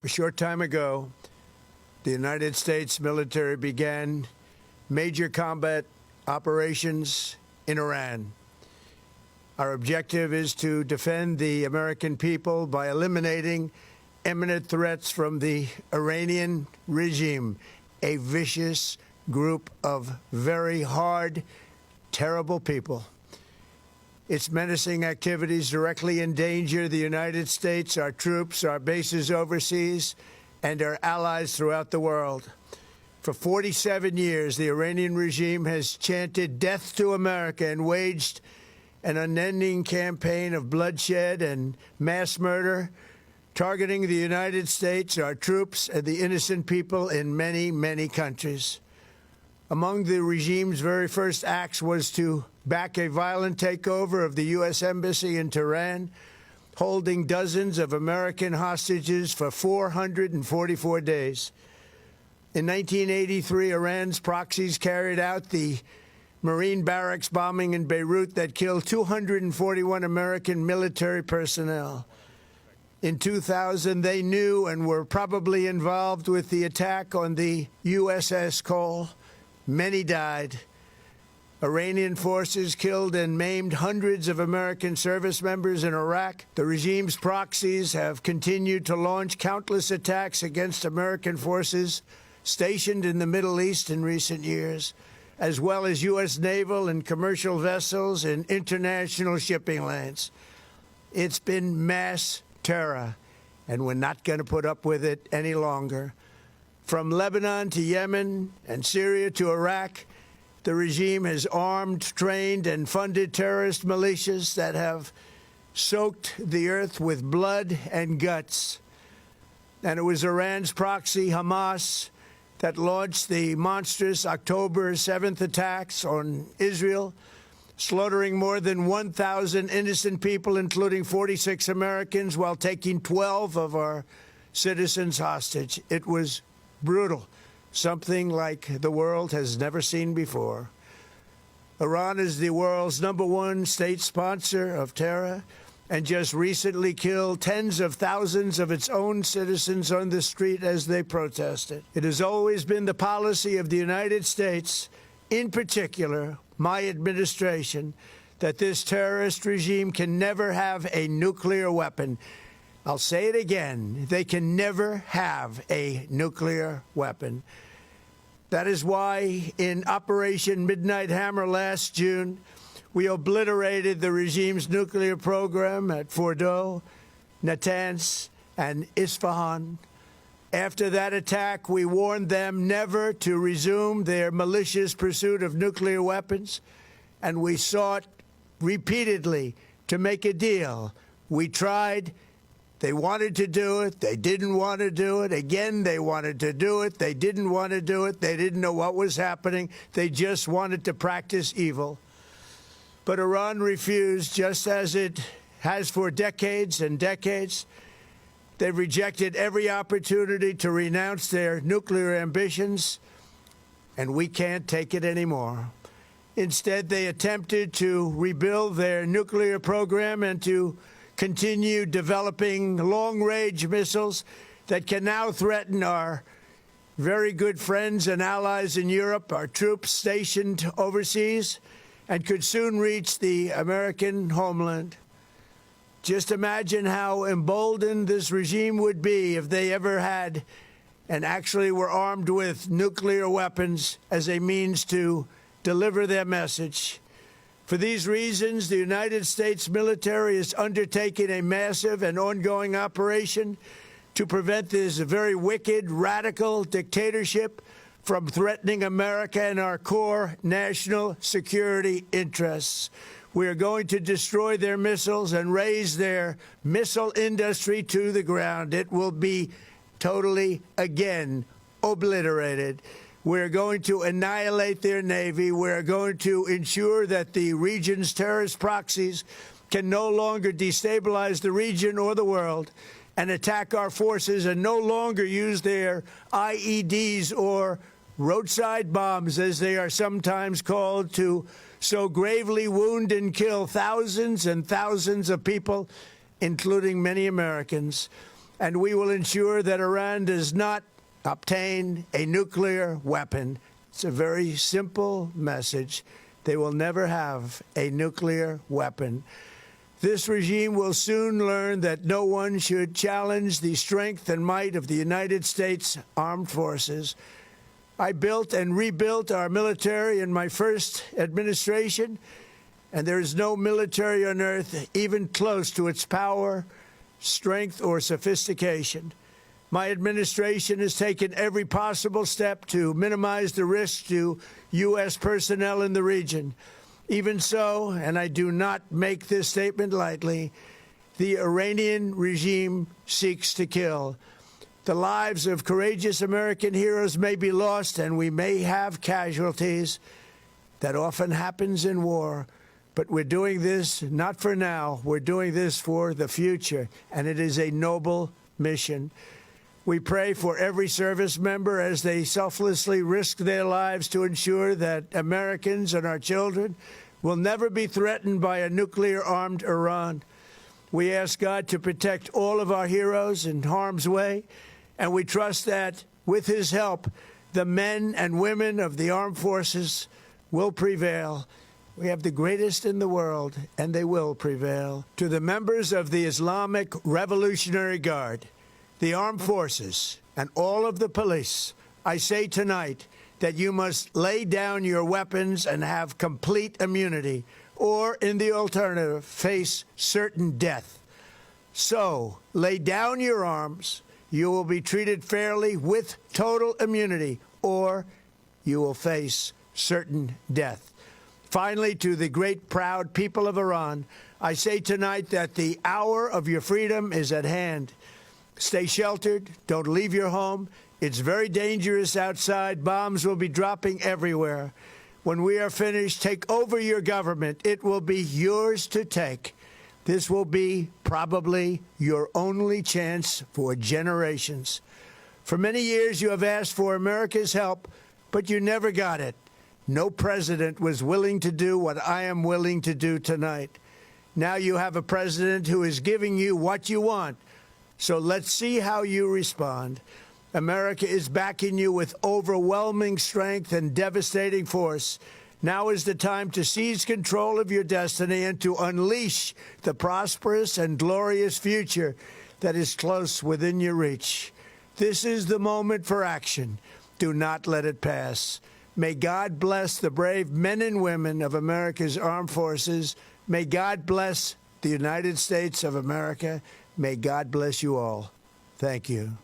A short time ago, the United States military began major combat operations in Iran. Our objective is to defend the American people by eliminating imminent threats from the Iranian regime, a vicious group of very hard, terrible people. Its menacing activities directly endanger the United States, our troops, our bases overseas, and our allies throughout the world. For 47 years, the Iranian regime has chanted death to America and waged an unending campaign of bloodshed and mass murder, targeting the United States, our troops, and the innocent people in many, many countries. Among the regime's very first acts was to back a violent takeover of the U.S. Embassy in Tehran, holding dozens of American hostages for 444 days. In 1983, Iran's proxies carried out the Marine barracks bombing in Beirut that killed 241 American military personnel. In 2000, they knew and were probably involved with the attack on the USS Cole. Many died. Iranian forces killed and maimed hundreds of American service members in Iraq. The regime's proxies have continued to launch countless attacks against American forces stationed in the Middle East in recent years, as well as U.S. naval and commercial vessels in international shipping lanes. It's been mass terror, and we're not going to put up with it any longer. From Lebanon to Yemen and Syria to Iraq, the regime has armed, trained, and funded terrorist militias that have soaked the earth with blood and guts. And it was Iran's proxy, Hamas, that launched the monstrous October 7th attacks on Israel, slaughtering more than 1,000 innocent people, including 46 Americans, while taking 12 of our citizens hostage. It was brutal, something like the world has never seen before. Iran is the world's #1 state sponsor of terror and just recently killed tens of thousands of its own citizens on the street as they protested. It has always been the policy of the United States, in particular my administration, that this terrorist regime can never have a nuclear weapon. I'll say it again, they can never have a nuclear weapon. That is why in Operation Midnight Hammer last June, we obliterated the regime's nuclear program at Fordow, Natanz, and Isfahan. After that attack, we warned them never to resume their malicious pursuit of nuclear weapons, and we sought repeatedly to make a deal. We tried. They wanted to do it. They didn't want to do it. Again, they wanted to do it. They didn't want to do it. They didn't know what was happening. They just wanted to practice evil. But Iran refused, just as it has for decades and decades. They've rejected every opportunity to renounce their nuclear ambitions, and we can't take it anymore. Instead, they attempted to rebuild their nuclear program and to continue developing long-range missiles that can now threaten our very good friends and allies in Europe, our troops stationed overseas, and could soon reach the American homeland. Just imagine how emboldened this regime would be if they ever had and actually were armed with nuclear weapons as a means to deliver their message. For these reasons, the United States military is undertaking a massive and ongoing operation to prevent this very wicked, radical dictatorship from threatening America and our core national security interests. We are going to destroy their missiles and raise their missile industry to the ground. It will be totally, again, obliterated. We're going to annihilate their Navy. We're going to ensure that the region's terrorist proxies can no longer destabilize the region or the world and attack our forces and no longer use their IEDs or roadside bombs, as they are sometimes called, to so gravely wound and kill thousands and thousands of people, including many Americans. and we will ensure that Iran does not obtain a nuclear weapon. It's a very simple message. They will never have a nuclear weapon. This regime will soon learn that no one should challenge the strength and might of the United States Armed Forces. I built and rebuilt our military in my first administration, and there is no military on earth even close to its power, strength, or sophistication. My administration has taken every possible step to minimize the risk to U.S. personnel in the region. Even so, and I do not make this statement lightly, the Iranian regime seeks to kill. The lives of courageous American heroes may be lost, and we may have casualties. That often happens in war. But we're doing this not for now. We're doing this for the future, and it is a noble mission. We pray for every service member as they selflessly risk their lives to ensure that Americans and our children will never be threatened by a nuclear-armed Iran. We ask God to protect all of our heroes in harm's way, and we trust that, with his help, the men and women of the armed forces will prevail. We have the greatest in the world, and they will prevail. To the members of the Islamic Revolutionary Guard, the armed forces, and all of the police, I say tonight that you must lay down your weapons and have complete immunity, or, in the alternative, face certain death. So, lay down your arms. You will be treated fairly with total immunity, or you will face certain death. Finally, to the great, proud people of Iran, I say tonight that the hour of your freedom is at hand. Stay sheltered. Don't leave your home. It's very dangerous outside. Bombs will be dropping everywhere. When we are finished, take over your government. It will be yours to take. This will be probably your only chance for generations. For many years, you have asked for America's help, but you never got it. No president was willing to do what I am willing to do tonight. Now you have a president who is giving you what you want. So let's see how you respond. America is backing you with overwhelming strength and devastating force. Now is the time to seize control of your destiny and to unleash the prosperous and glorious future that is close within your reach. This is the moment for action. Do not let it pass. May God bless the brave men and women of America's armed forces. May God bless the United States of America. May God bless you all. Thank you.